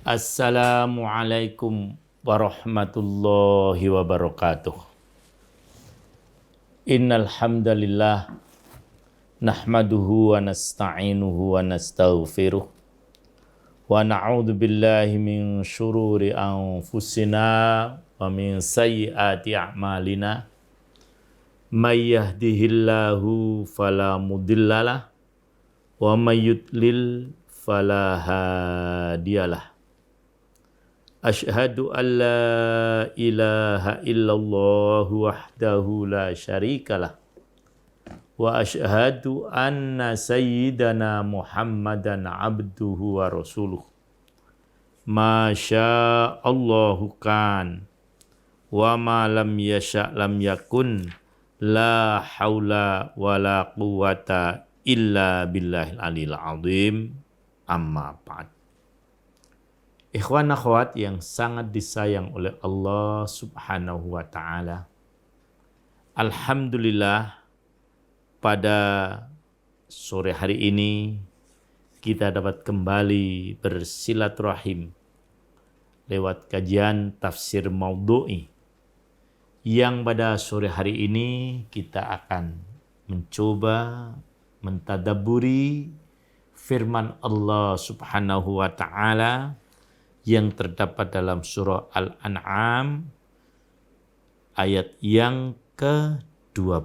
Assalamualaikum warahmatullahi wabarakatuh. Innal hamdalillah nahmaduhu wa nasta'inuhu wa nastaghfiruh wa na'udzu billahi min syururi anfusina wa min sayyiati a'malina. May yahdihillahu fala mudhillalah wa may yudlil fala hadiyalah. Asyhadu an la ilaha illallah wahdahu la syarikalah wa asyhadu anna sayyidana Muhammadan abduhu wa rasuluh. Masya Allahu kan wa ma lam yasha lam yakun, la haula wa la quwata illa billahil aliyil azim. Amma ba'd. Ikhwan akhwat yang sangat disayang oleh Allah Subhanahu wa taala. Alhamdulillah, pada sore hari ini kita dapat kembali bersilaturahim lewat kajian tafsir maudhu'i, yang pada sore hari ini kita akan mencoba mentadabburi firman Allah Subhanahu wa taala yang terdapat dalam surah Al-An'am ayat yang ke-12,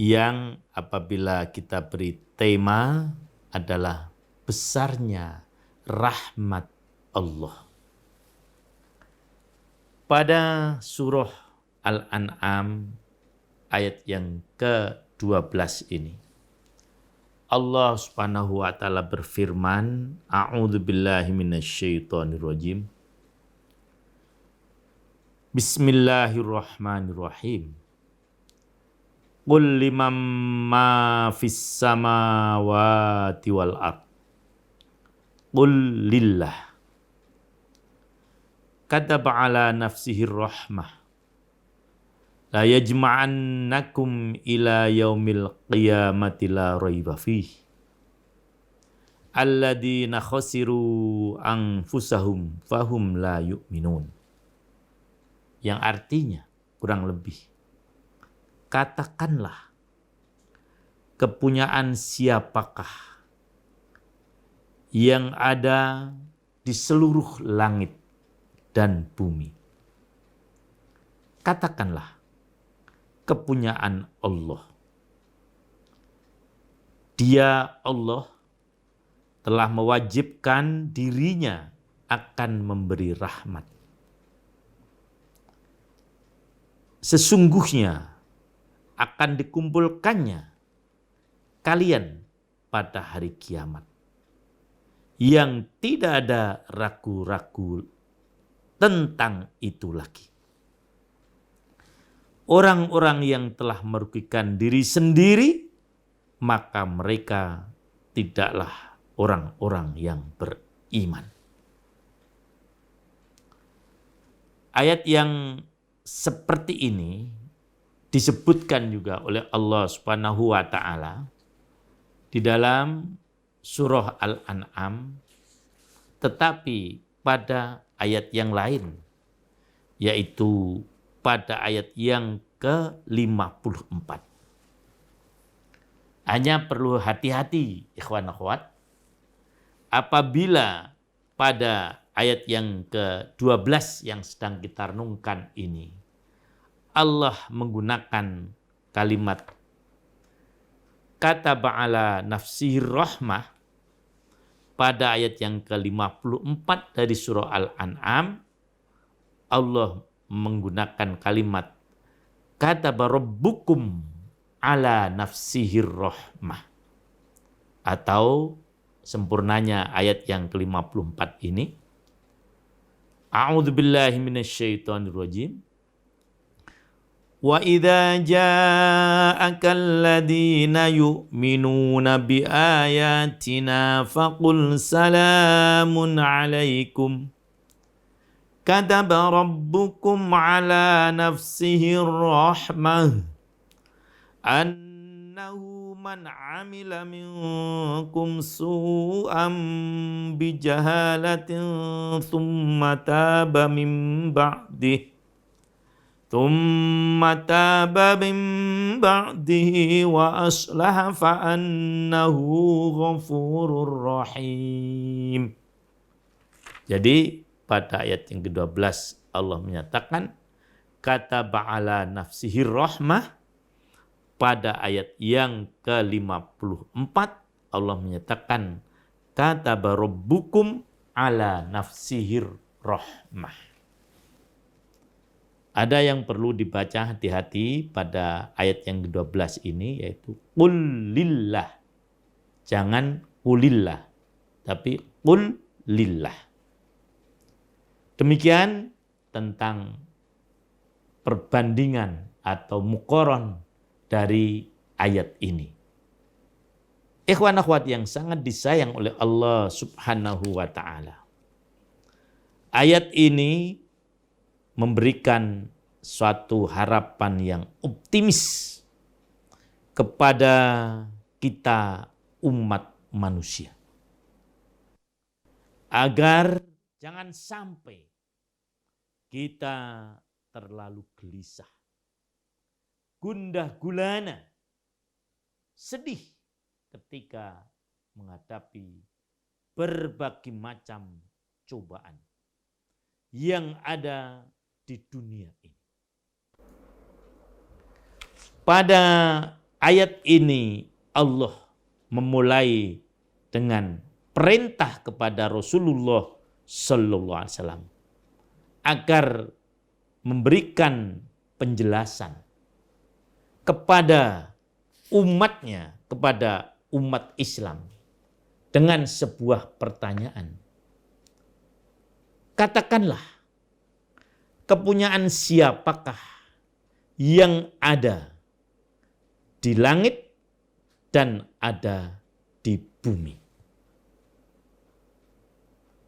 yang apabila kita beri tema adalah besarnya rahmat Allah. Pada surah Al-An'am ayat yang ke-12 ini, Allah Subhanahu wa taala berfirman, a'udzubillahi minasyaitonirrajim. Bismillahirrahmanirrahim. Qul liman ma fis samawati wal ard. Qul lillah. Kataba ala nafsihi rahmah. La yajma'annakum ila yaumil qiyamati la raiba fih. Alladzina khasiru anfusahum fahum la yu'minun. Yang artinya kurang lebih, katakanlah, kepunyaan siapakah yang ada di seluruh langit dan bumi? Katakanlah, kepunyaan Allah. Dia, Allah, telah mewajibkan dirinya akan memberi rahmat. Sesungguhnya akan dikumpulkannya kalian pada hari kiamat, yang tidak ada ragu-ragu tentang itu lagi. Orang-orang yang telah merugikan diri sendiri, maka mereka tidaklah orang-orang yang beriman. Ayat yang seperti ini disebutkan juga oleh Allah Subhanahu wa taala di dalam surah Al-An'am, tetapi pada ayat yang lain, yaitu pada ayat yang ke-54. Hanya perlu hati-hati, ikhwan akhwat, apabila pada ayat yang ke-12 yang sedang kita renungkan ini, Allah menggunakan kalimat kataba ala nafsihi rahmah. Pada ayat yang ke-54 dari surah Al-An'am, Allah menggunakan kalimat kataba rabbukum ala nafsihir rahmah, atau sempurnanya ayat yang ke-54 ini, a'udzubillahi minasyaitonirrajim. Wa idza ja'aka alladziina yu'minuuna bi ayatina faqul salamun 'alaikum kataba rabbukum 'ala nafsihi rahmah annahu man amila minkum su'am bijahalatin thumma taba min ba'dih wa aslaha fa annahu ghafurur rahim. Jadi pada ayat yang ke-12 Allah menyatakan kata ba'ala nafsihir rahmah. Pada ayat yang ke-54 Allah menyatakan kataba rabbukum ala nafsihir rahmah. Ada yang perlu dibaca hati-hati pada ayat yang ke-12 ini, yaitu qul lillah. Jangan qulillah, tapi qul lillah. Demikian tentang perbandingan atau muqaran dari ayat ini. Ikhwan akhwat yang sangat disayang oleh Allah Subhanahu wa taala. Ayat ini memberikan suatu harapan yang optimis kepada kita umat manusia. Agar jangan sampai kita terlalu gelisah, gundah gulana, sedih ketika menghadapi berbagai macam cobaan yang ada di dunia ini. Pada ayat ini Allah memulai dengan perintah kepada Rasulullah Sallallahu Alaihi Wasallam agar memberikan penjelasan kepada umatnya, kepada umat Islam dengan sebuah pertanyaan. Katakanlah, kepunyaan siapakah yang ada di langit dan ada di bumi?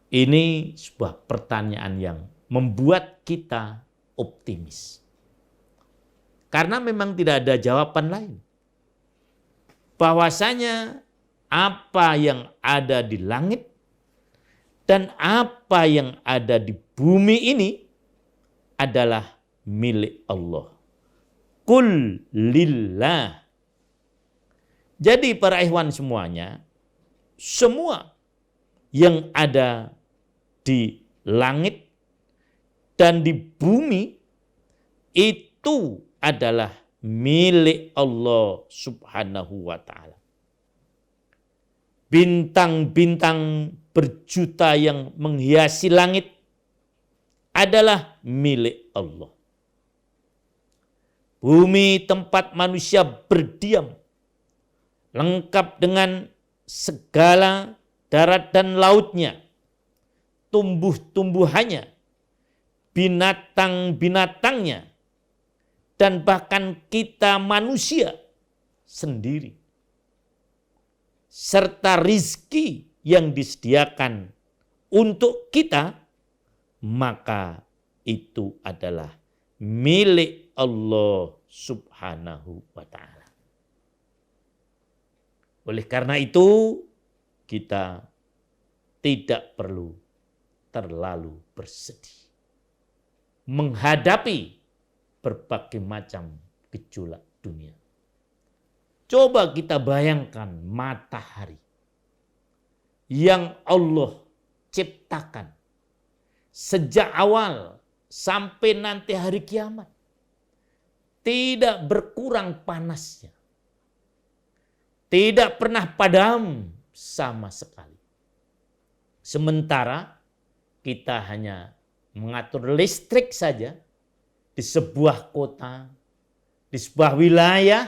Ini sebuah pertanyaan yang membuat kita optimis. Karena memang tidak ada jawaban lain. Bahwasanya apa yang ada di langit dan apa yang ada di bumi ini adalah milik Allah. Qul lillah. Jadi para ikhwan semuanya, semua yang ada di langit dan di bumi itu adalah milik Allah Subhanahu wa ta'ala. Bintang-bintang berjuta yang menghiasi langit adalah milik Allah. Bumi tempat manusia berdiam, lengkap dengan segala darat dan lautnya, tumbuh-tumbuhannya, binatang-binatangnya, dan bahkan kita manusia sendiri. Serta rizki yang disediakan untuk kita, maka itu adalah milik Allah Subhanahu wa ta'ala. Oleh karena itu, kita tidak perlu terlalu bersedih menghadapi berbagai macam gejolak dunia. Coba kita bayangkan matahari yang Allah ciptakan sejak awal sampai nanti hari kiamat. Tidak berkurang panasnya. Tidak pernah padam sama sekali. Sementara kita hanya mengatur listrik saja di sebuah kota, di sebuah wilayah,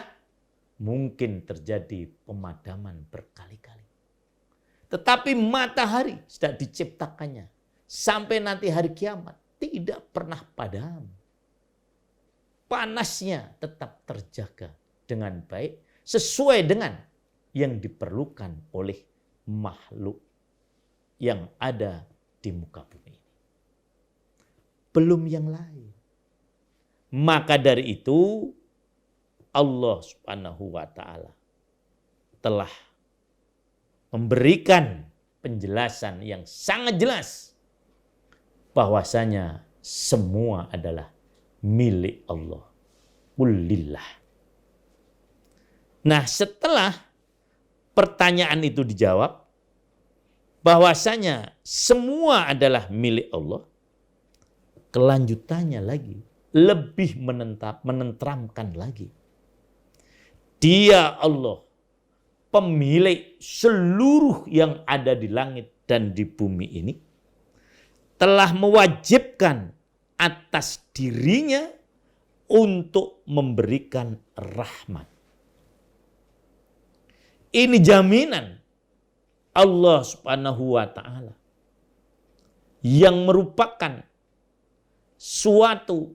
mungkin terjadi pemadaman berkali-kali. Tetapi matahari sudah diciptakannya sampai nanti hari kiamat tidak pernah padam. Panasnya tetap terjaga dengan baik sesuai dengan yang diperlukan oleh makhluk yang ada di muka bumi ini. Belum yang lain. Maka dari itu Allah Subhanahu wa ta'ala telah memberikan penjelasan yang sangat jelas bahwasanya semua adalah milik Allah. Qulillah. Nah, setelah pertanyaan itu dijawab bahwasanya semua adalah milik Allah, kelanjutannya lagi lebih menenteramkan lagi. Dia Allah, pemilik seluruh yang ada di langit dan di bumi ini, telah mewajibkan atas dirinya untuk memberikan rahmat. Ini jaminan Allah Subhanahu wa ta'ala yang merupakan suatu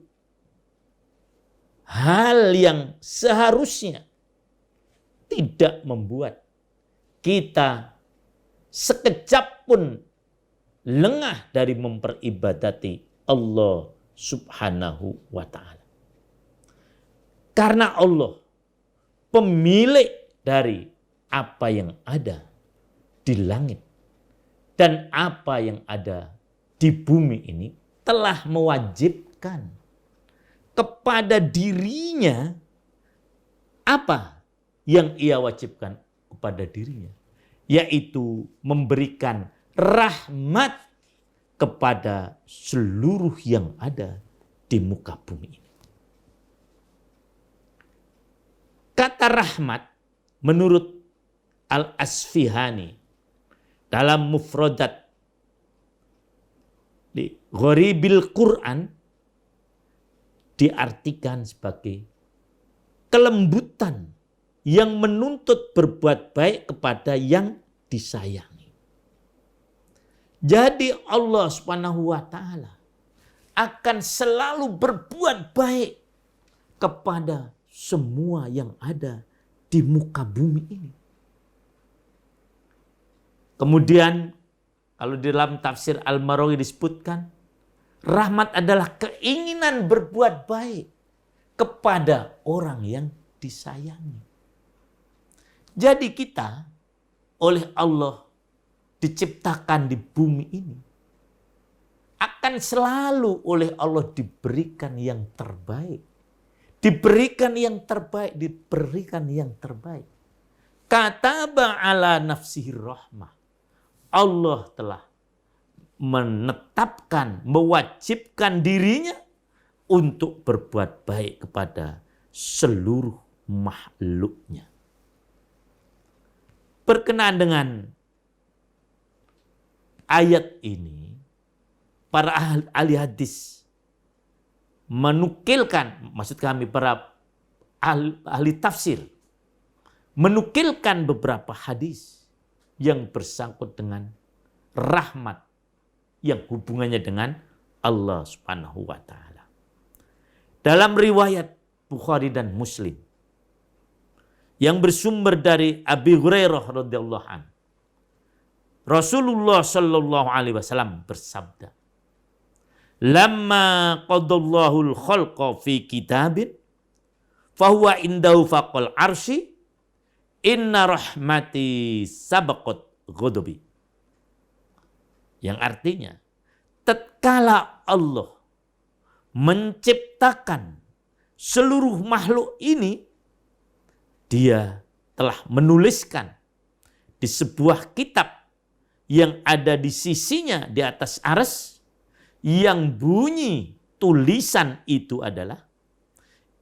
hal yang seharusnya tidak membuat kita sekejap pun lengah dari memperibadati Allah Subhanahu wa ta'ala. Karena Allah pemilik dari apa yang ada di langit dan apa yang ada di bumi ini, telah mewajibkan kepada dirinya apa yang ia wajibkan kepada dirinya, yaitu memberikan rahmat kepada seluruh yang ada di muka bumi ini. Kata rahmat menurut Al-Asfihani dalam Mufradat di Ghoribil Quran diartikan sebagai kelembutan yang menuntut berbuat baik kepada yang disayangi. Jadi Allah Subhanahu wa ta'ala akan selalu berbuat baik kepada semua yang ada di muka bumi ini. Kemudian kalau di dalam tafsir Al-Marawi disebutkan, rahmat adalah keinginan berbuat baik kepada orang yang disayangi. Jadi kita oleh Allah diciptakan di bumi ini akan selalu oleh Allah diberikan yang terbaik. Diberikan yang terbaik, diberikan yang terbaik. Kataba ala nafsihi rahmah. Allah telah menetapkan, mewajibkan dirinya untuk berbuat baik kepada seluruh makhluknya. Berkenaan dengan ayat ini, para ahli hadis menukilkan, maksud kami para ahli tafsir, menukilkan beberapa hadis yang bersangkut dengan rahmat yang hubungannya dengan Allah Subhanahu wa ta'ala. Dalam riwayat Bukhari dan Muslim yang bersumber dari Abi Hurairah radhiyallahu anhu, Rasulullah sallallahu alaihi wasallam bersabda, "Lamma qadallahu al-khalqa fi kitabin fahuwa indahu faqal arsy inna rahmati sabaqat ghadabi." Yang artinya, tatkala Allah menciptakan seluruh makhluk ini, Dia telah menuliskan di sebuah kitab yang ada di sisinya di atas arsy, yang bunyi tulisan itu adalah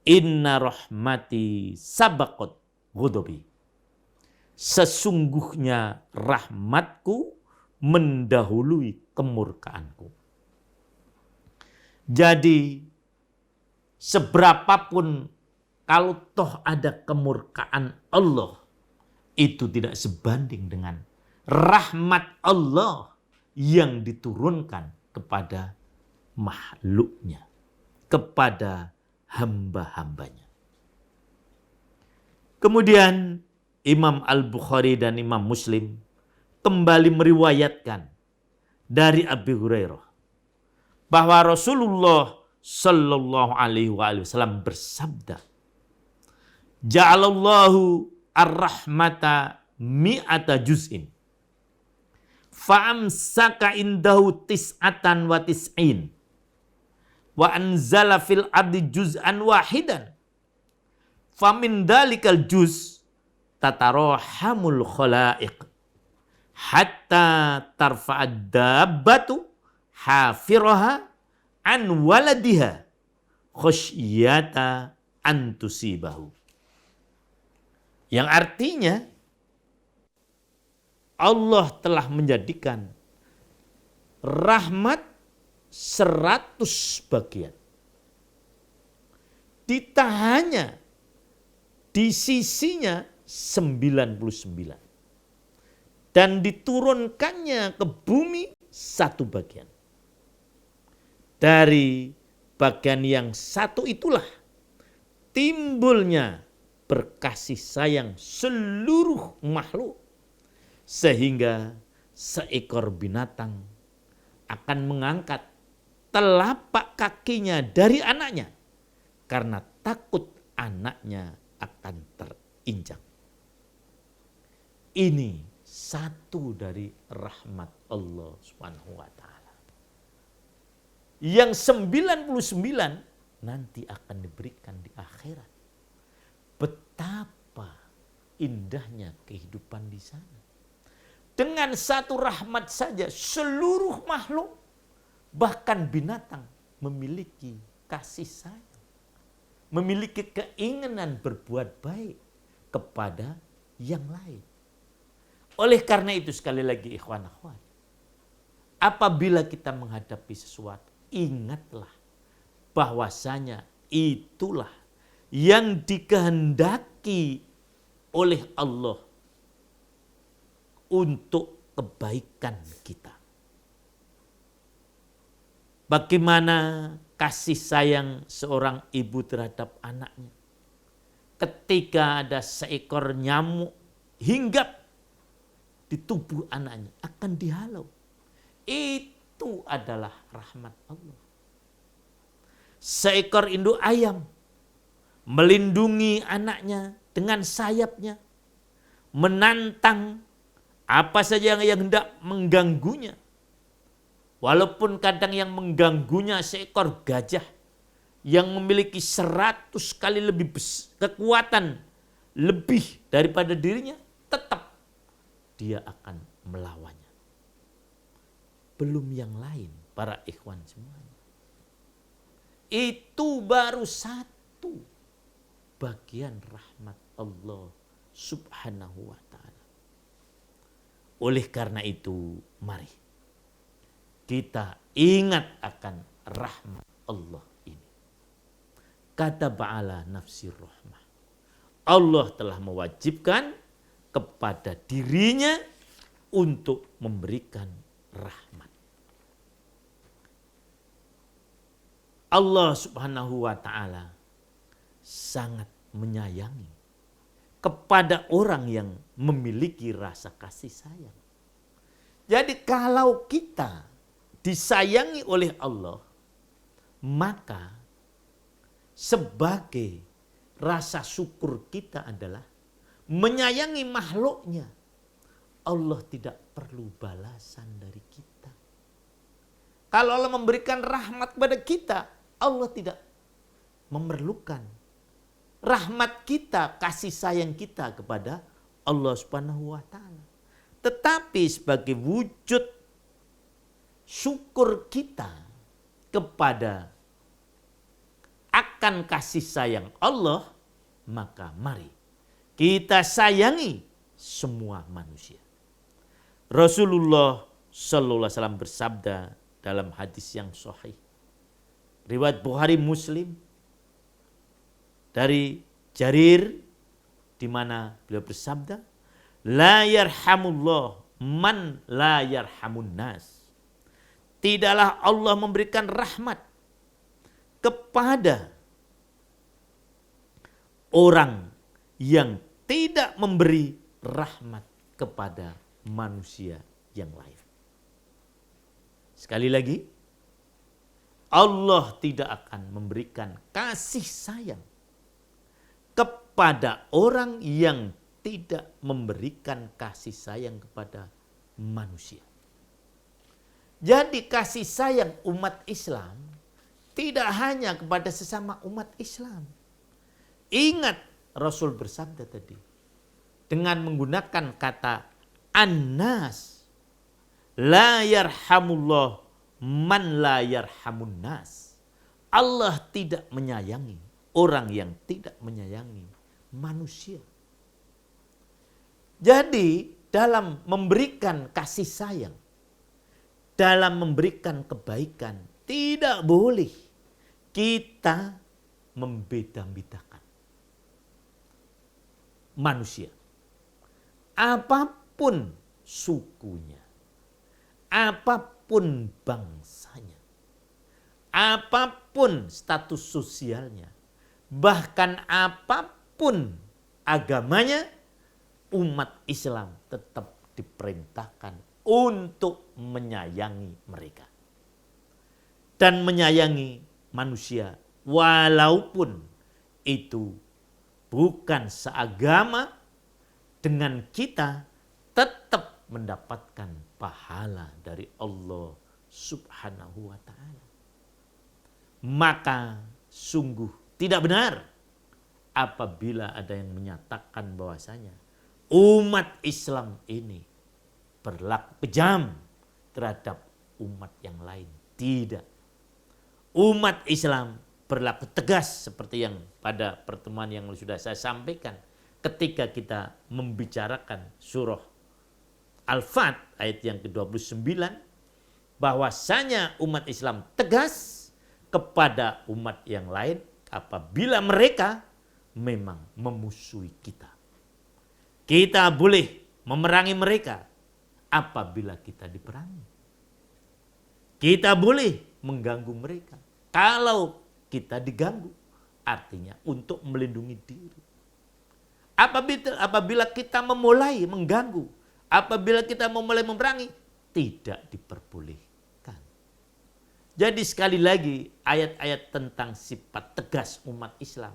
inna rahmati sabaqat ghadabi. Sesungguhnya rahmatku mendahului kemurkaanku. Jadi seberapapun kalau toh ada kemurkaan Allah, itu tidak sebanding dengan rahmat Allah yang diturunkan kepada makhluknya, kepada hamba-hambanya. Kemudian Imam Al-Bukhari dan Imam Muslim kembali meriwayatkan dari Abi Hurairah bahwa Rasulullah sallallahu alaihi wasallam bersabda, "Ja'alallahu ar-rahmata mi'ata juz'in. Fa'amsaka indahu tis'atan wa tis'in. Wa anzala fil ardi juz'an wahidan. Famin dalikal juz tatarohamul khala'iq. Hatta tarfa'ad dabbatu hafiraha an waladiha khusyata antusibahu. Yang artinya Allah telah menjadikan rahmat 100 bagian. Ditahannya di sisinya 99. Dan diturunkannya ke bumi 1 bagian. Dari bagian yang 1 itulah timbulnya berkasih sayang seluruh makhluk. Sehingga seekor binatang akan mengangkat telapak kakinya dari anaknya karena takut anaknya akan terinjak. Ini satu dari rahmat Allah Subhanahu wa taala. Yang 99 nanti akan diberikan di akhirat. Betapa indahnya kehidupan di sana. Dengan satu rahmat saja seluruh makhluk bahkan binatang memiliki kasih sayang. Memiliki keinginan berbuat baik kepada yang lain. Oleh karena itu sekali lagi ikhwan akhwat. Apabila kita menghadapi sesuatu, ingatlah bahwasanya itulah yang dikehendaki oleh Allah untuk kebaikan kita. Bagaimana kasih sayang seorang ibu terhadap anaknya. Ketika ada seekor nyamuk hinggap di tubuh anaknya akan dihalau. Itu adalah rahmat Allah. Seekor induk ayam melindungi anaknya dengan sayapnya, menantang apa saja yang hendak mengganggunya. Walaupun kadang yang mengganggunya seekor gajah yang memiliki 100 kali lebih kekuatan lebih daripada dirinya, tetap dia akan melawannya. Belum yang lain para ikhwan semuanya. Itu baru satu bagian rahmat Allah Subhanahu wa ta'ala. Oleh karena itu, mari kita ingat akan rahmat Allah ini. Kata ba'ala nafsir rahmah. Allah telah mewajibkan kepada dirinya untuk memberikan rahmat. Allah Subhanahu wa ta'ala sangat menyayangi kepada orang yang memiliki rasa kasih sayang. Jadi kalau kita disayangi oleh Allah, maka sebagai rasa syukur kita adalah menyayangi makhluknya. Allah tidak perlu balasan dari kita. Kalau Allah memberikan rahmat kepada kita, Allah tidak memerlukan rahmat kita, kasih sayang kita kepada Allah Subhanahu wa ta'ala. Tetapi sebagai wujud syukur kita kepada akan kasih sayang Allah, maka mari kita sayangi semua manusia. Rasulullah sallallahu alaihi wasallam bersabda dalam hadis yang sahih riwayat Bukhari Muslim dari Jarir, di mana beliau bersabda, la yarhamullah man la yarhamun nas. Tidaklah Allah memberikan rahmat kepada orang yang tidak memberi rahmat kepada manusia yang lain. Sekali lagi, Allah tidak akan memberikan kasih sayang kepada orang yang tidak memberikan kasih sayang kepada manusia. Jadi kasih sayang umat Islam tidak hanya kepada sesama umat Islam. Ingat Rasul bersabda tadi, dengan menggunakan kata annas, la yarhamullah man la yarhamun nas. Allah tidak menyayangi orang yang tidak menyayangi manusia. Jadi dalam memberikan kasih sayang, dalam memberikan kebaikan, tidak boleh kita membeda-bedakan manusia. Apapun sukunya, apapun bangsanya, apapun status sosialnya, bahkan apapun agamanya, umat Islam tetap diperintahkan untuk menyayangi mereka. Dan menyayangi manusia walaupun itu bukan seagama dengan kita, tetap mendapatkan pahala dari Allah Subhanahu wa ta'ala. Maka sungguh tidak benar apabila ada yang menyatakan bahwasanya umat Islam ini berlaku kejam terhadap umat yang lain. Tidak. Umat Islam berlaku tegas seperti yang pada pertemuan yang sudah saya sampaikan ketika kita membicarakan surah Al-Fat ayat yang ke-29, bahwasanya umat Islam tegas kepada umat yang lain apabila mereka memang memusuhi kita. Kita boleh memerangi mereka apabila kita diperangi. Kita boleh mengganggu mereka kalau kita diganggu, artinya untuk melindungi diri. Apabila kita memulai mengganggu, apabila kita memulai memerangi, tidak diperbolehkan. Jadi sekali lagi ayat-ayat tentang sifat tegas umat Islam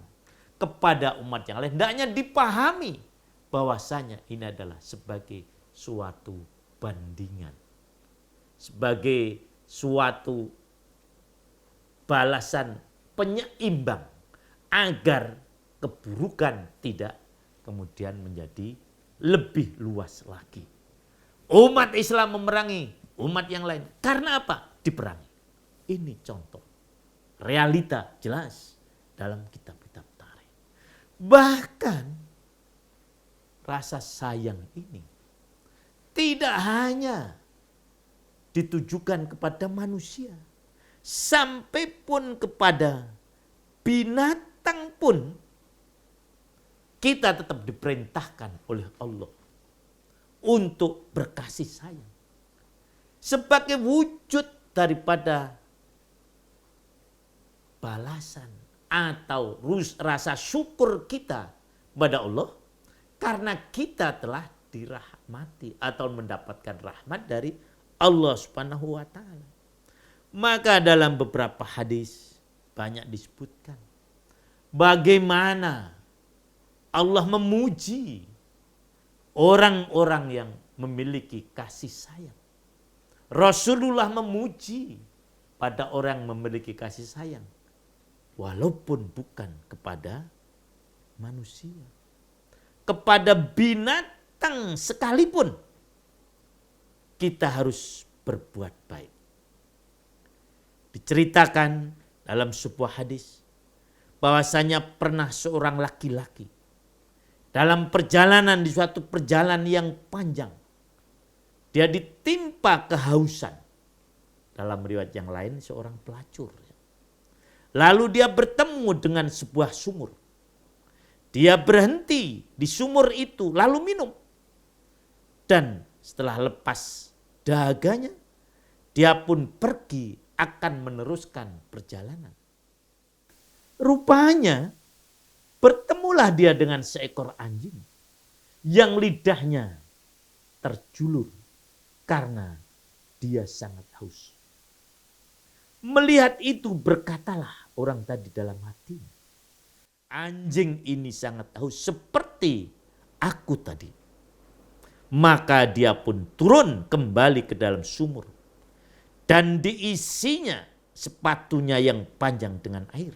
kepada umat yang lain hendaknya dipahami bahwasanya ini adalah sebagai suatu bandingan, sebagai suatu balasan penyeimbang agar keburukan tidak kemudian menjadi lebih luas lagi. Umat Islam memerangi umat yang lain. Karena apa? Diperangi. Ini contoh. Realita jelas dalam kitab-kitab tarikh. Bahkan rasa sayang ini tidak hanya ditujukan kepada manusia. Sampai pun kepada binatang pun kita tetap diperintahkan oleh Allah untuk berkasih sayang. Sebagai wujud daripada balasan atau rasa syukur kita kepada Allah karena kita telah dirahmati atau mendapatkan rahmat dari Allah Subhanahu wa ta'ala. Maka dalam beberapa hadis banyak disebutkan bagaimana Allah memuji orang-orang yang memiliki kasih sayang. Rasulullah memuji pada orang yang memiliki kasih sayang walaupun bukan kepada manusia. Kepada binatang sekalipun kita harus berbuat baik. Diceritakan dalam sebuah hadis bahwasanya pernah seorang laki-laki dalam perjalanan di suatu perjalanan yang panjang dia ditimpa kehausan. Dalam riwayat yang lain seorang pelacur. Lalu dia bertemu dengan sebuah sumur. Dia berhenti di sumur itu lalu minum. Dan setelah lepas dahaganya dia pun pergi akan meneruskan perjalanan. Rupanya bertemulah dia dengan seekor anjing yang lidahnya terjulur karena dia sangat haus. Melihat itu berkatalah orang tadi dalam hati, anjing ini sangat haus seperti aku tadi. Maka dia pun turun kembali ke dalam sumur. Dan diisinya sepatunya yang panjang dengan air.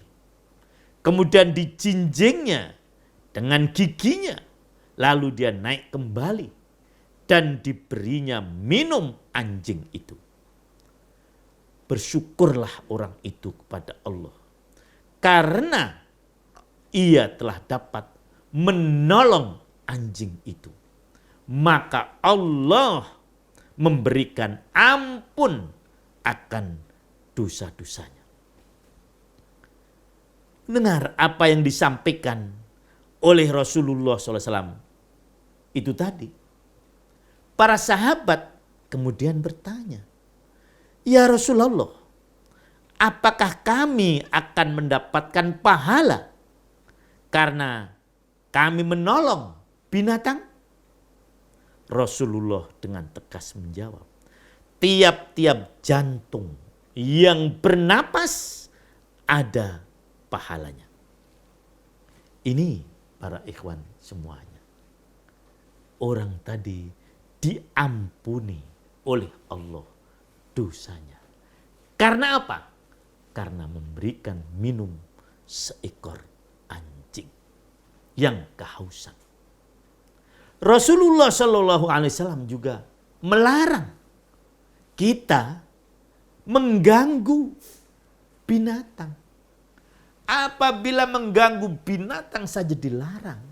Kemudian dijinjingnya dengan giginya. Lalu dia naik kembali. Dan diberinya minum anjing itu. Bersyukurlah orang itu kepada Allah. Karena ia telah dapat menolong anjing itu. Maka Allah memberikan ampun akan dosa-dosanya. Dengar apa yang disampaikan oleh Rasulullah SAW itu tadi. Para sahabat kemudian bertanya, "Ya Rasulullah, apakah kami akan mendapatkan pahala karena kami menolong binatang?" Rasulullah dengan tegas menjawab, tiap-tiap jantung yang bernapas ada pahalanya. Ini para ikhwan semuanya. Orang tadi diampuni oleh Allah dosanya. Karena apa? Karena memberikan minum seekor anjing yang kehausan. Rasulullah Shallallahu Alaihi Wasallam juga melarang kita mengganggu binatang. Apabila mengganggu binatang saja dilarang,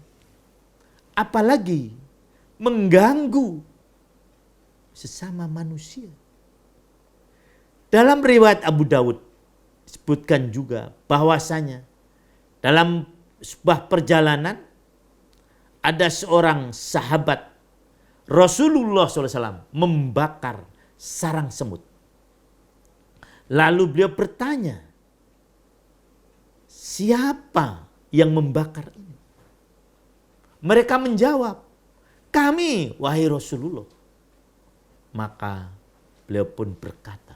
apalagi mengganggu sesama manusia. Dalam riwayat Abu Dawud disebutkan juga bahwasanya dalam sebuah perjalanan ada seorang sahabat Rasulullah SAW membakar sarang semut. Lalu beliau bertanya, siapa yang membakar ini? Mereka menjawab, kami wahai Rasulullah. Maka beliau pun berkata,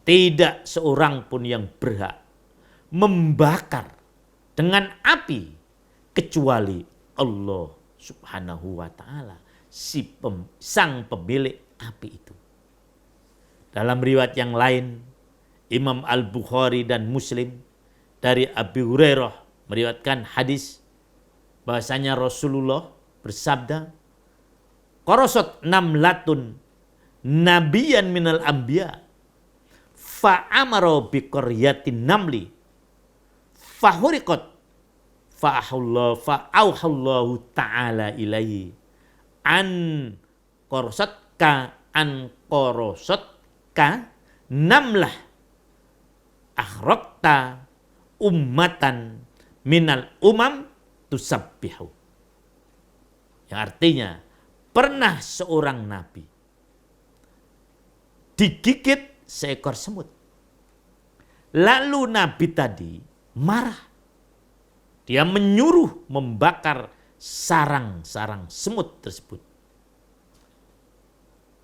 tidak seorang pun yang berhak membakar dengan api kecuali Allah Subhanahu wa ta'ala, sang pemilik api itu. Dalam riwayat yang lain, Imam Al-Bukhari dan Muslim dari Abi Hurairah meriwayatkan hadis bahwasanya Rasulullah bersabda, "Qarasat namlatun nabiyan minal anbiya fa'amara biqaryatin namli fahuriqat fa'auhallahu ta'ala ilaihi an qorosatka namlah akhraqta ummatan minal tusabbihu." Yang artinya pernah seorang nabi digigit seekor semut. Lalu nabi tadi marah. Dia menyuruh membakar sarang-sarang semut tersebut.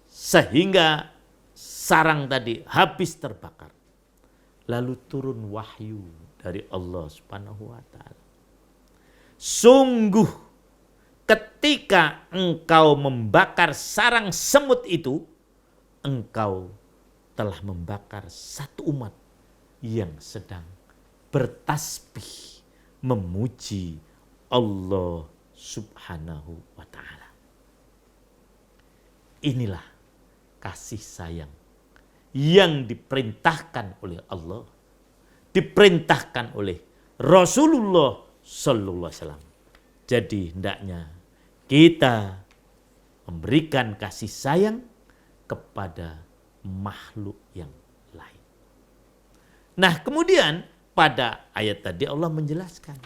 Sehingga sarang tadi habis terbakar. Lalu turun wahyu dari Allah Subhanahu wa ta'ala. Sungguh ketika engkau membakar sarang semut itu, engkau telah membakar satu umat yang sedang bertasbih memuji Allah Subhanahu wa ta'ala. Inilah kasih sayang yang diperintahkan oleh Allah, diperintahkan oleh Rasulullah Sallallahu Alaihi Wasallam. Jadi hendaknya kita memberikan kasih sayang kepada makhluk yang lain. Nah, kemudian pada ayat tadi Allah menjelaskan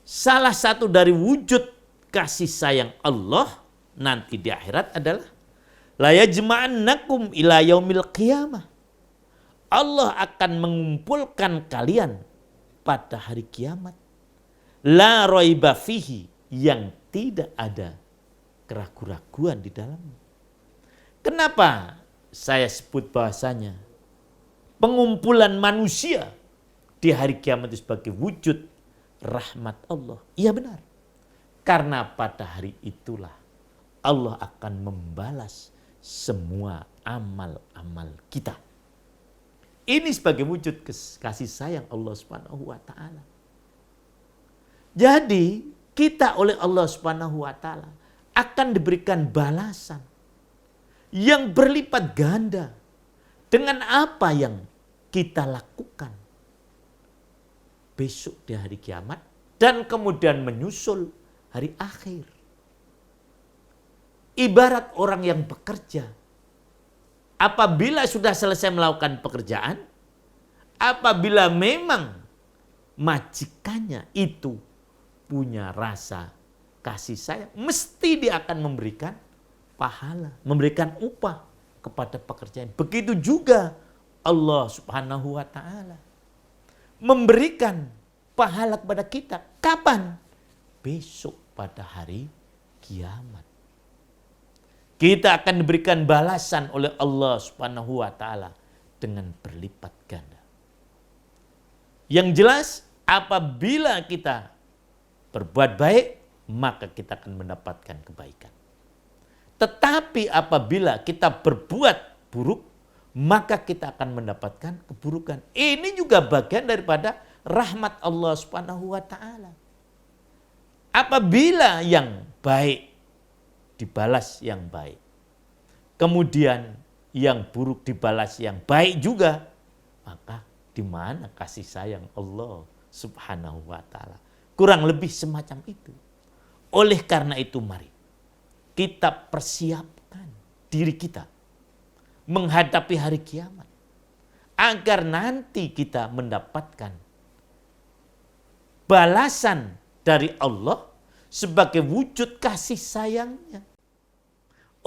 salah satu dari wujud kasih sayang Allah nanti di akhirat adalah la yajma'annakum ila yaumil qiyamah. Allah akan mengumpulkan kalian pada hari kiamat. La raiba fihi, yang tidak ada keraguan-raguan di dalamnya. Kenapa saya sebut bahasanya pengumpulan manusia di hari kiamat itu sebagai wujud rahmat Allah? Iya benar. Karena pada hari itulah Allah akan membalas semua amal-amal kita. Ini sebagai wujud kasih sayang Allah Subhanahu wa taala. Jadi, kita oleh Allah Subhanahu wa taala akan diberikan balasan yang berlipat ganda dengan apa yang kita lakukan besok di hari kiamat dan kemudian menyusul hari akhir. Ibarat orang yang bekerja, apabila sudah selesai melakukan pekerjaan, apabila memang majikannya itu punya rasa kasih sayang, mesti dia akan memberikan pahala, memberikan upah kepada pekerjaan. Begitu juga Allah Subhanahu wa taala memberikan pahala kepada kita. Kapan? Besok pada hari kiamat. Kita akan diberikan balasan oleh Allah Subhanahu wa taala dengan berlipat ganda. Yang jelas, apabila kita berbuat baik, maka kita akan mendapatkan kebaikan. Tetapi apabila kita berbuat buruk, maka kita akan mendapatkan keburukan. Ini juga bagian daripada rahmat Allah Subhanahu wa taala. Apabila yang baik dibalas yang baik, kemudian yang buruk dibalas yang baik juga, maka di mana kasih sayang Allah Subhanahu wa taala? Kurang lebih semacam itu. Oleh karena itu mari kita persiapkan diri kita menghadapi hari kiamat agar nanti kita mendapatkan balasan dari Allah sebagai wujud kasih sayangnya.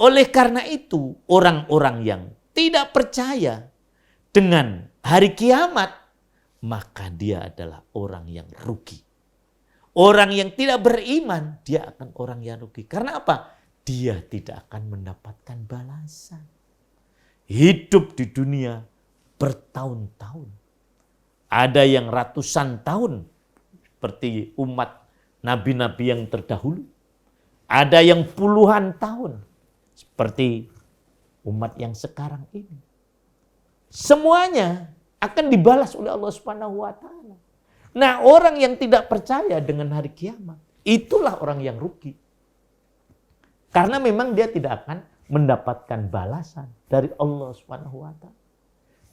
Oleh karena itu, orang-orang yang tidak percaya dengan hari kiamat, maka dia adalah orang yang rugi. Orang yang tidak beriman, dia akan orang yang rugi. Karena apa? Dia tidak akan mendapatkan balasan. Hidup di dunia bertahun-tahun. Ada yang ratusan tahun, seperti umat nabi-nabi yang terdahulu. Ada yang puluhan tahun, seperti umat yang sekarang ini. Semuanya akan dibalas oleh Allah Subhanahu wa taala. Nah, orang yang tidak percaya dengan hari kiamat, itulah orang yang rugi. Karena memang dia tidak akan mendapatkan balasan dari Allah Subhanahu wa taala.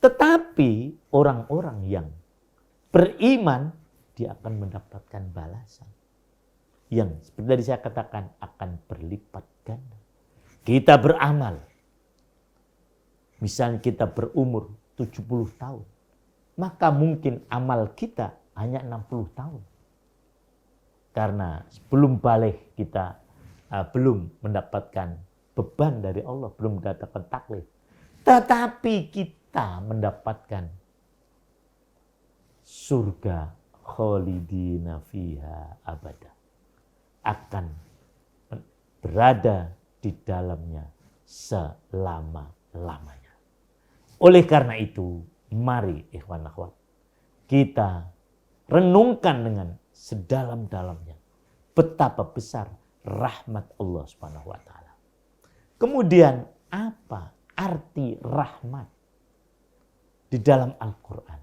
Tetapi orang-orang yang beriman, dia akan mendapatkan balasan yang seperti tadi saya katakan akan berlipat ganda. Kita beramal, misalnya kita berumur 70 tahun, maka mungkin amal kita hanya 60 tahun. Karena sebelum balik kita belum mendapatkan beban dari Allah, belum mendapatkan taklif. Tetapi kita mendapatkan surga khalidina fiha abada. Akan berada di dalamnya selama-lamanya. Oleh karena itu, mari ikhwan akhwat, kita renungkan dengan sedalam-dalamnya betapa besar rahmat Allah Subhanahu wa taala. Kemudian apa arti rahmat di dalam Al-Qur'an?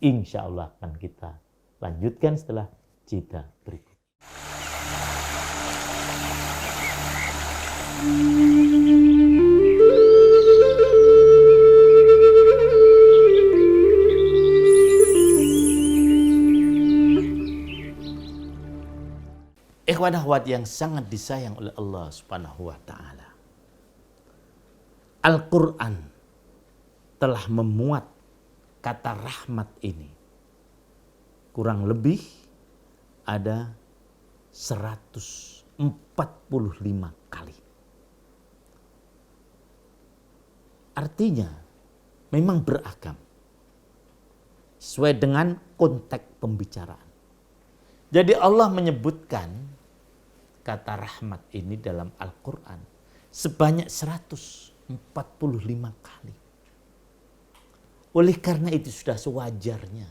Insya Allah akan kita lanjutkan setelah jeda berikut. Ikhwan akhwat yang sangat disayang oleh Allah Subhanahu wa taala. Al-Qur'an telah memuat kata rahmat ini kurang lebih ada 145 kali. Artinya memang beragam sesuai dengan konteks pembicaraan. Jadi Allah menyebutkan kata rahmat ini dalam Al-Quran sebanyak 145 kali. Oleh karena itu sudah sewajarnya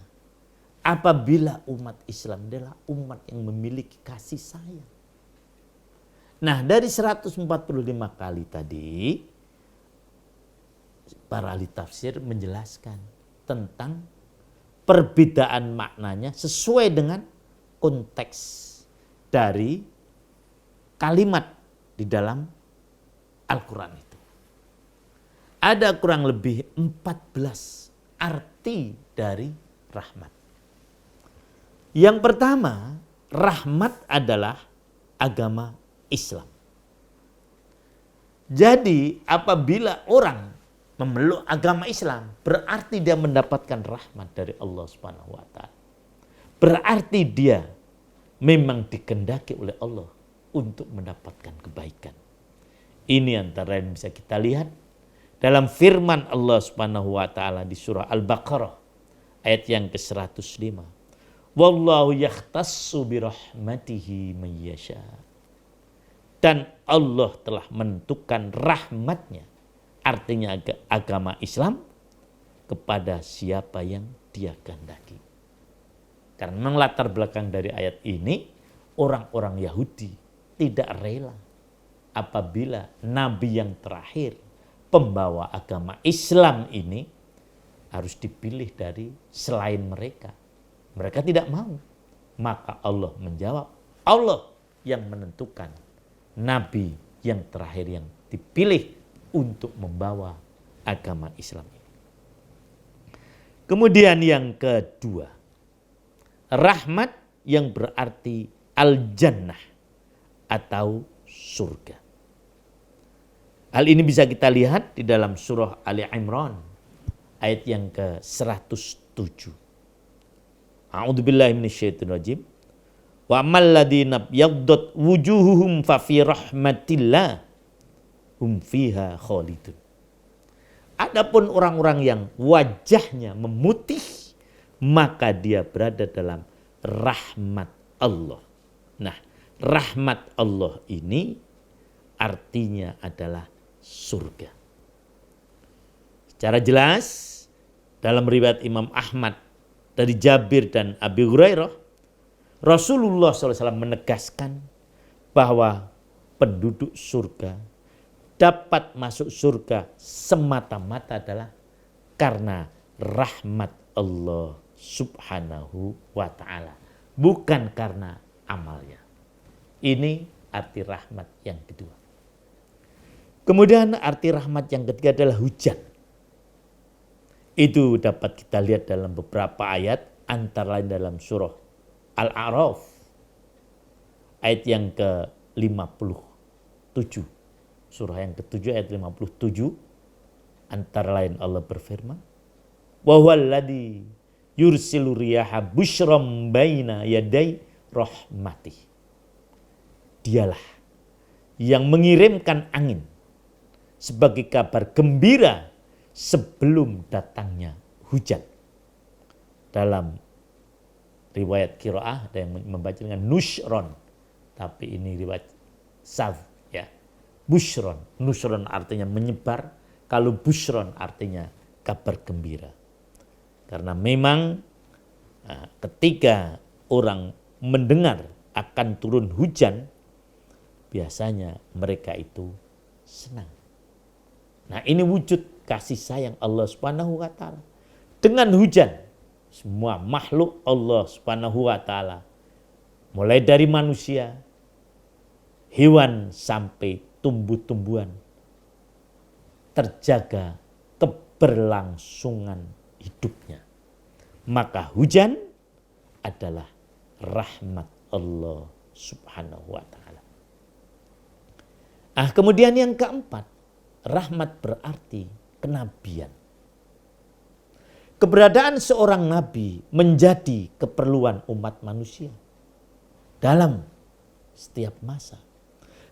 apabila umat Islam adalah umat yang memiliki kasih sayang. Nah, dari 145 kali tadi, para ahli tafsir menjelaskan tentang perbedaan maknanya sesuai dengan konteks dari kalimat di dalam Al-Quran itu. Ada kurang lebih 14 arti dari rahmat. Yang pertama, rahmat adalah agama Islam. Jadi apabila orang memeluk agama Islam, berarti dia mendapatkan rahmat dari Allah Subhanahu wa taala. Berarti dia memang dikehendaki oleh Allah untuk mendapatkan kebaikan. Ini antara yang bisa kita lihat dalam firman Allah Subhanahu wa taala di surah Al-Baqarah ayat yang ke-105. Wallahu yakhtassu birahmatihi man yasha. Dan Allah telah menentukan rahmatnya, artinya agama Islam, kepada siapa yang dia kehendaki. Karena memang latar belakang dari ayat ini, orang-orang Yahudi tidak rela apabila Nabi yang terakhir, pembawa agama Islam ini, harus dipilih dari selain mereka. Mereka tidak mau. Maka Allah menjawab, Allah yang menentukan Nabi yang terakhir yang dipilih untuk membawa agama Islam ini. Kemudian yang kedua, rahmat yang berarti al-jannah atau surga. Hal ini bisa kita lihat di dalam surah Ali Imran ayat yang ke-107. A'udzubillahi minasyaitonirrajim. Wa ammal ladzina yaddat wujuhuhum fa fi rahmatillah hum fiha khalidun. Adapun orang-orang yang wajahnya memutih, maka dia berada dalam rahmat Allah. Nah, rahmat Allah ini artinya adalah surga. Secara jelas dalam riwayat Imam Ahmad dari Jabir dan Abi Hurairah, Rasulullah SAW menegaskan bahwa penduduk surga dapat masuk surga semata-mata adalah karena rahmat Allah Subhanahu wa ta'ala, bukan karena amalnya. Ini arti rahmat yang kedua. Kemudian arti rahmat yang ketiga adalah hujan. Itu dapat kita lihat dalam beberapa ayat, antara lain dalam surah Al-A'raf ayat yang ke-57. Surah yang ke-7 ayat 57, antara lain Allah berfirman, wa huwallazi yursilu riyaha busyram baina yaday rahmatih. Dialah yang mengirimkan angin sebagai kabar gembira sebelum datangnya hujan. Dalam riwayat qiraah ada yang membaca dengan nusyron, tapi ini riwayat saf ya. Busyron, nusyron artinya menyebar, kalau busyron artinya kabar gembira. Karena memang ketika orang mendengar akan turun hujan, biasanya mereka itu senang. Nah, ini wujud kasih sayang Allah Subhanahu wa taala. Dengan hujan, semua makhluk Allah Subhanahu wa taala, mulai dari manusia, hewan sampai tumbuh-tumbuhan, terjaga keberlangsungan hidupnya. Maka hujan adalah rahmat Allah Subhanahu wa taala. Kemudian yang keempat, rahmat berarti kenabian. Keberadaan seorang nabi menjadi keperluan umat manusia dalam setiap masa.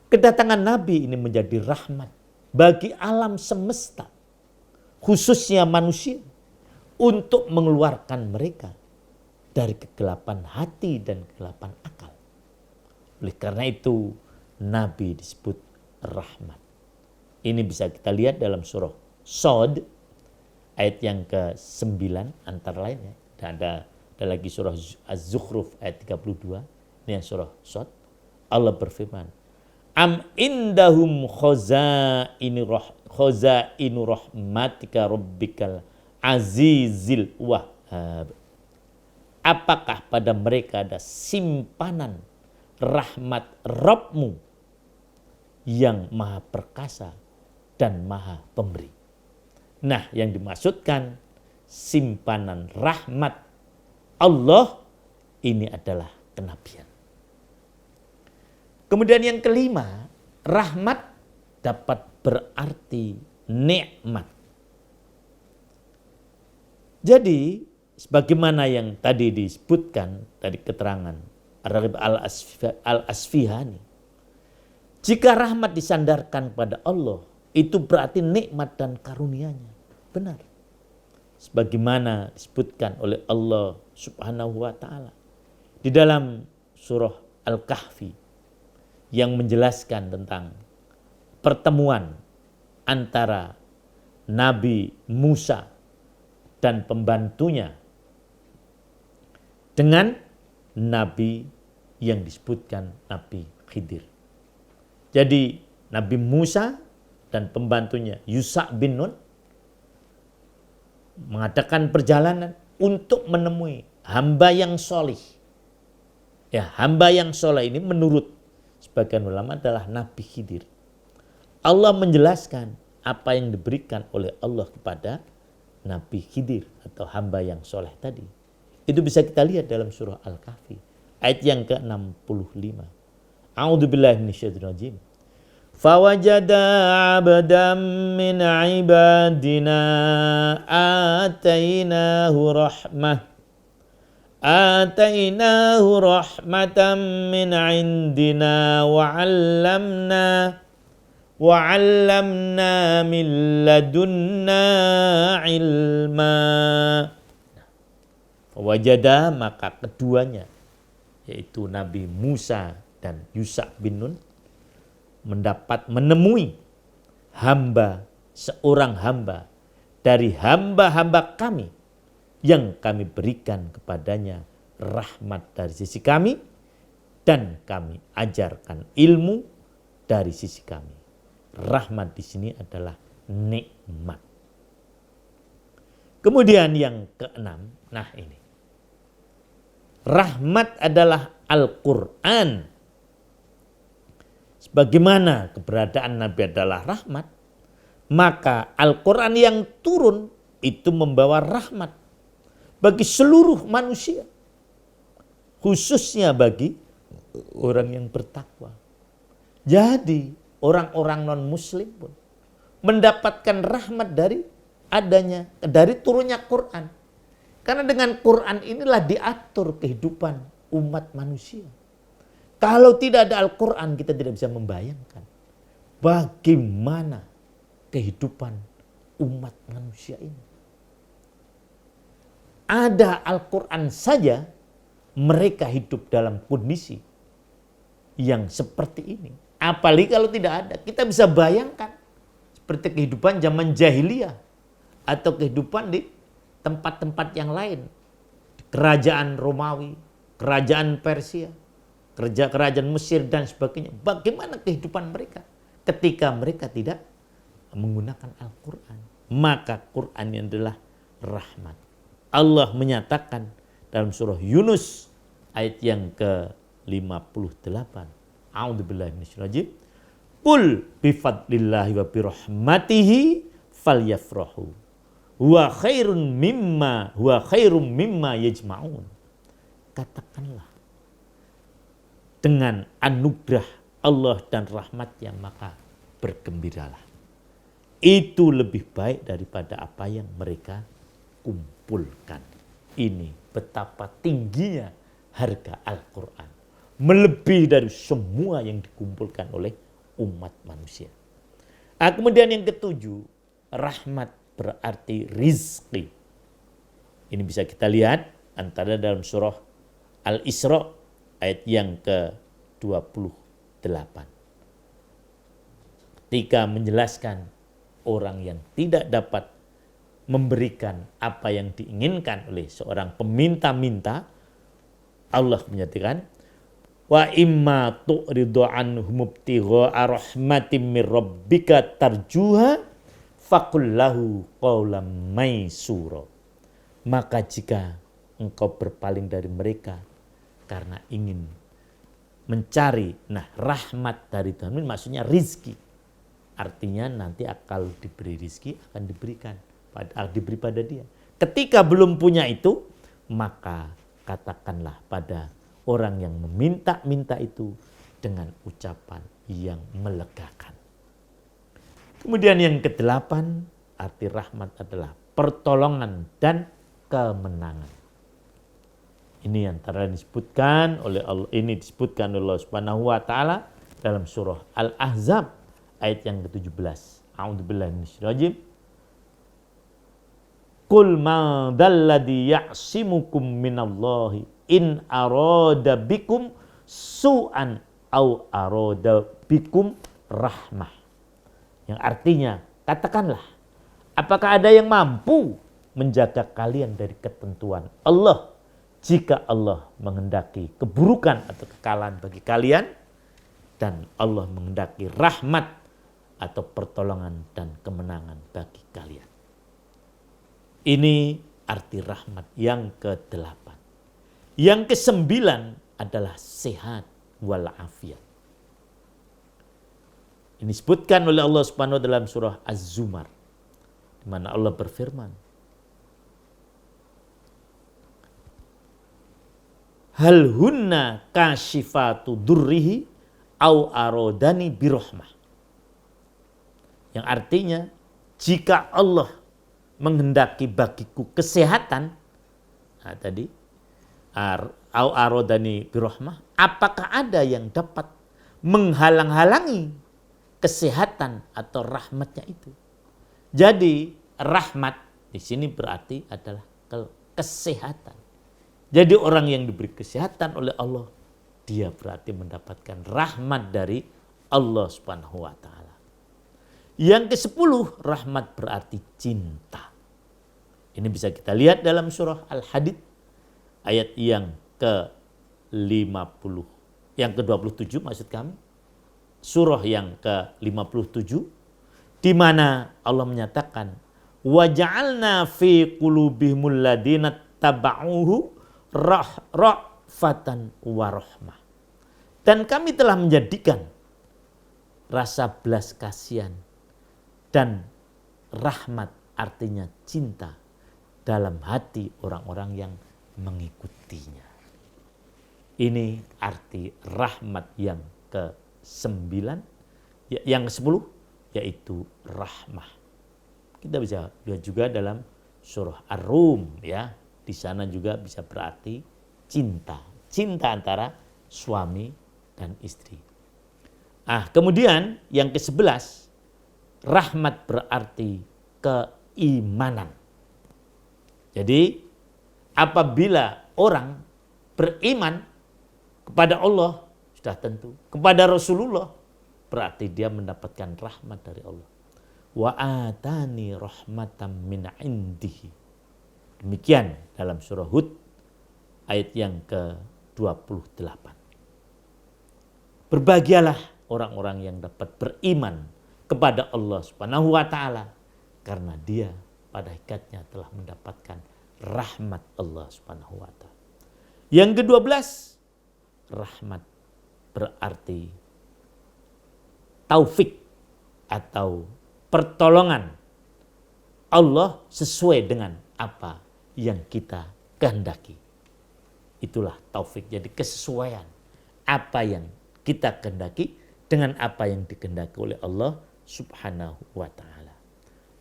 Kedatangan nabi ini menjadi rahmat bagi alam semesta, khususnya manusia, untuk mengeluarkan mereka dari kegelapan hati dan kegelapan akal. Oleh karena itu, nabi disebut rahmat. Ini bisa kita lihat dalam surah Shad ayat yang ke-9 antara lain ya. Dan ada lagi surah Az-Zukhruf ayat 32. Ini yang surah Shad. Allah berfirman, Am indahum khazainu rahmatika rabbikal azizil wahhab. Apakah pada mereka ada simpanan rahmat Rabbmu yang maha perkasa dan maha pemberi. Nah, yang dimaksudkan simpanan rahmat Allah ini adalah kenabian. Kemudian yang kelima, rahmat dapat berarti nikmat. Jadi, sebagaimana yang tadi disebutkan dari keterangan Ar-Raghib Al-Asfihani, jika rahmat disandarkan pada Allah, itu berarti nikmat dan karunia-Nya. Benar. Sebagaimana disebutkan oleh Allah Subhanahu wa taala di dalam surah Al-Kahfi yang menjelaskan tentang pertemuan antara Nabi Musa dan pembantunya dengan Nabi yang disebutkan Nabi Khidir. Jadi Nabi Musa dan pembantunya Yusha bin Nun mengadakan perjalanan untuk menemui hamba yang solih. Ya, hamba yang soleh ini menurut sebagian ulama adalah Nabi Khidir. Allah menjelaskan apa yang diberikan oleh Allah kepada Nabi Khidir atau hamba yang soleh tadi. Itu bisa kita lihat dalam surah Al-Kahfi ayat yang ke-65. A'udzubillahi minasyaitonirrajim. Fawajada 'abdan min 'ibadina atainahu rahmatan min 'indina wa 'allamna min ladunna ilma. Fawajada, maka keduanya yaitu Nabi Musa dan Yusha bin Nun menemui seorang hamba dari hamba-hamba kami yang kami berikan kepadanya rahmat dari sisi kami dan kami ajarkan ilmu dari sisi kami. Rahmat di sini adalah nikmat. Kemudian yang keenam, nah ini. Rahmat adalah Al-Quran. Sebagaimana keberadaan Nabi adalah rahmat, maka Al-Quran yang turun itu membawa rahmat bagi seluruh manusia, khususnya bagi orang yang bertakwa. Jadi orang-orang non-muslim pun mendapatkan rahmat dari turunnya Quran. Karena dengan Quran inilah diatur kehidupan umat manusia. Kalau tidak ada Al-Quran, kita tidak bisa membayangkan bagaimana kehidupan umat manusia ini. Ada Al-Quran saja, mereka hidup dalam kondisi yang seperti ini. Apalagi kalau tidak ada, kita bisa bayangkan seperti kehidupan zaman jahiliyah atau kehidupan di tempat-tempat yang lain. Kerajaan Romawi, kerajaan Persia, kerajaan Mesir dan sebagainya. Bagaimana kehidupan mereka ketika mereka tidak menggunakan Al-Quran? Maka Quran ini adalah rahmat. Allah menyatakan dalam surah Yunus ayat yang ke-58. A'udzubillahi minasyaitonir rajim. Qul bifadlillahi wa birahmatihi falyafrahu huwa khairum mimma yajma'un. Katakanlah, dengan anugerah Allah dan rahmatnya maka bergembiralah. Itu lebih baik daripada apa yang mereka kumpulkan. Ini betapa tingginya harga Al-Quran. Melebihi dari semua yang dikumpulkan oleh umat manusia. Nah, kemudian yang ketujuh, rahmat berarti rizki. Ini bisa kita lihat antara dalam surah Al-Isra ayat yang ke-28. Ketika menjelaskan orang yang tidak dapat memberikan apa yang diinginkan oleh seorang peminta-minta, Allah menyatakan, Wa imma tu'ridu anhum ibtigha'a rahmatin mir rabbika tarjuha faqul lahu qawlan maysura. Maka jika engkau berpaling dari mereka karena ingin mencari rahmat dari Tuhan, maksudnya rizki. Artinya nanti kalau diberi rizki akan diberi pada dia. Ketika belum punya itu, maka katakanlah pada orang yang meminta-minta itu dengan ucapan yang melegakan. Kemudian yang kedelapan, arti rahmat adalah pertolongan dan kemenangan. Ini antara disebutkan oleh Allah, ini disebutkan oleh Allah Subhanahu wa taala dalam surah Al-Ahzab ayat yang ke-17. A'udzubillahi minasyaitonir rajim. Qul ma dzalladzi ya'simukum minallahi in arada bikum su'an au arada bikum rahmah. Yang artinya, katakanlah, apakah ada yang mampu menjaga kalian dari ketentuan Allah jika Allah menghendaki keburukan atau kekalahan bagi kalian dan Allah menghendaki rahmat atau pertolongan dan kemenangan bagi kalian. Ini arti rahmat yang ke-8. Yang ke-9 adalah sehat walafiat. Ini disebutkan oleh Allah Subhanahu wa taala dalam surah Az-Zumar, di mana Allah berfirman, hal hunna kashifatu durrihi au arodani birahmah. Yang artinya, jika Allah menghendaki bagiku kesehatan, tadi au arodani birahmah, apakah ada yang dapat menghalang-halangi kesehatan atau rahmatnya itu? Jadi rahmat di sini berarti adalah kesehatan. Jadi orang yang diberi kesehatan oleh Allah, dia berarti mendapatkan rahmat dari Allah Subhanahu wa taala. Yang ke-10, rahmat berarti cinta. Ini bisa kita lihat dalam surah Al-Hadid ayat yang ke-50, yang ke-27 maksud kami. Surah yang ke-57 di mana Allah menyatakan wa ja'alna fi qulubihimul ladina taba'uhu ra'fatan wa rahmah. Dan kami telah menjadikan rasa belas kasihan dan rahmat, artinya cinta, dalam hati orang-orang yang mengikutinya. Ini arti rahmat yang ke-9, yang ke-10 yaitu rahmah. Kita bisa lihat juga dalam surah Ar-Rum, ya. Di sana juga bisa berarti cinta. Cinta antara suami dan istri. Kemudian yang ke-11, rahmat berarti keimanan. Jadi apabila orang beriman kepada Allah, sudah tentu, kepada Rasulullah, berarti dia mendapatkan rahmat dari Allah. Wa atani rahmatan min indihi. Demikian dalam surah Hud ayat yang ke-28. Berbahagialah orang-orang yang dapat beriman kepada Allah Subhanahu wa taala karena dia pada hakikatnya telah mendapatkan rahmat Allah Subhanahu wa taala. Yang ke-12, rahmat berarti taufik atau pertolongan Allah sesuai dengan apa yang kita kehendaki. Itulah taufik, jadi kesesuaian apa yang kita kehendaki dengan apa yang dikehendaki oleh Allah Subhanahu wa taala.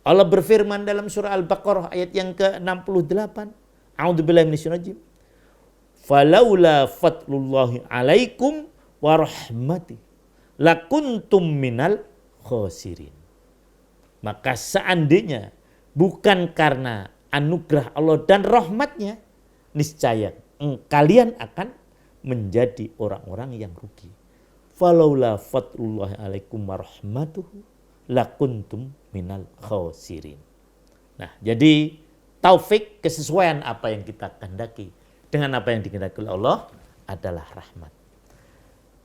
Allah berfirman dalam surah Al-Baqarah ayat yang ke-68, A'udzubillahi minasyaitonir rajim. Falaula fadlullahi alaikum wa rahmati lakuntum minal khosirin. Maka seandainya bukan karena anugerah Allah dan rahmatnya, niscaya kalian akan menjadi orang-orang yang rugi. Falaula fadlullahi alaikum wa rahmatuhu lakuntum minal khosirin. Nah, jadi taufik, kesesuaian apa yang kita kehendaki dengan apa yang dikehendaki oleh Allah adalah rahmat.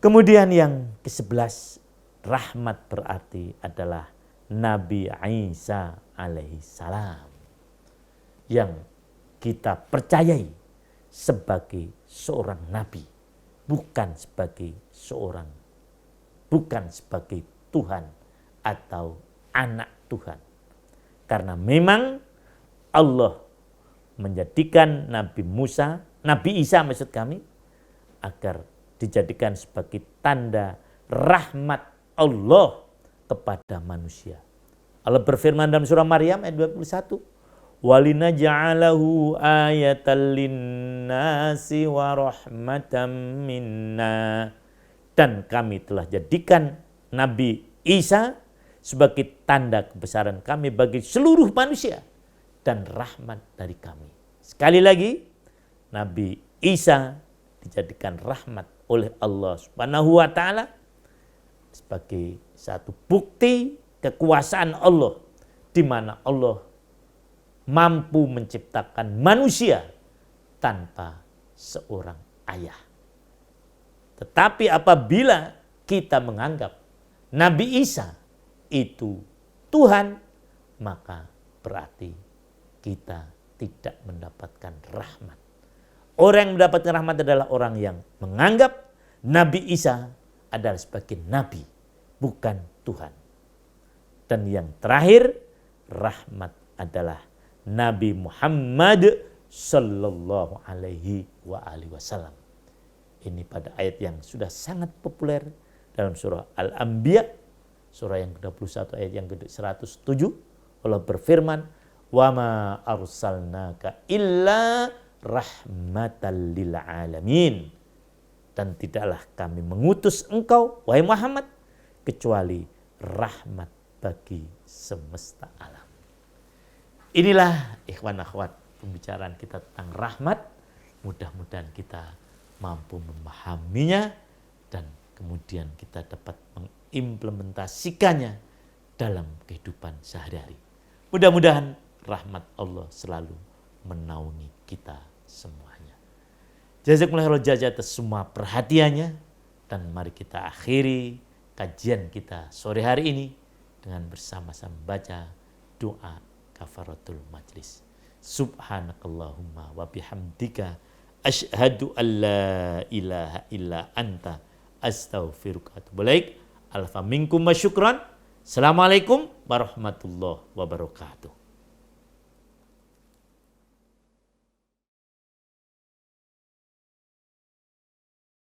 Kemudian yang ke-11, rahmat berarti adalah Nabi Isa alaihi salam yang kita percayai sebagai seorang nabi, bukan sebagai Tuhan atau anak Tuhan. Karena memang Allah menjadikan Nabi Isa maksud kami, agar dijadikan sebagai tanda rahmat Allah kepada manusia. Allah berfirman dalam surah Maryam ayat 21, walinaj'alahu ayatan linnasi wa rahmatan minna. Dan kami telah jadikan Nabi Isa sebagai tanda kebesaran kami bagi seluruh manusia dan rahmat dari kami. Sekali lagi, Nabi Isa dijadikan rahmat oleh Allah Subhanahu wa taala sebagai satu bukti kekuasaan Allah, di mana Allah mampu menciptakan manusia tanpa seorang ayah. Tetapi apabila kita menganggap Nabi Isa itu Tuhan, maka berarti kita tidak mendapatkan rahmat. Orang yang mendapatkan rahmat adalah orang yang menganggap Nabi Isa adalah sebagai nabi, bukan Tuhan. Dan yang terakhir, rahmat adalah Nabi Muhammad sallallahu alaihi wasallam. Ini pada ayat yang sudah sangat populer dalam surah Al-Anbiya, surah yang ke-21 ayat yang ke-107. Allah berfirman, "Wa ma arsalnaka illa rahmatan lil alamin." Dan tidaklah kami mengutus engkau, wahai Muhammad, kecuali rahmat bagi semesta alam. Inilah ikhwan akhwat pembicaraan kita tentang rahmat. Mudah-mudahan kita mampu memahaminya dan kemudian kita dapat mengimplementasikannya dalam kehidupan sehari-hari. Mudah-mudahan rahmat Allah selalu menaungi kita semuanya. Jazakumullah khairan atas semua perhatiannya, dan mari kita akhiri kajian kita sore hari ini dengan bersama-sama baca doa kafaratul majlis. Subhanakallahumma wa bihamdika asyhadu an la ilaha illa anta astaghfiruka wa atubu ilaik. Alfa minkum wa syukran. Assalamualaikum warahmatullahi wabarakatuh.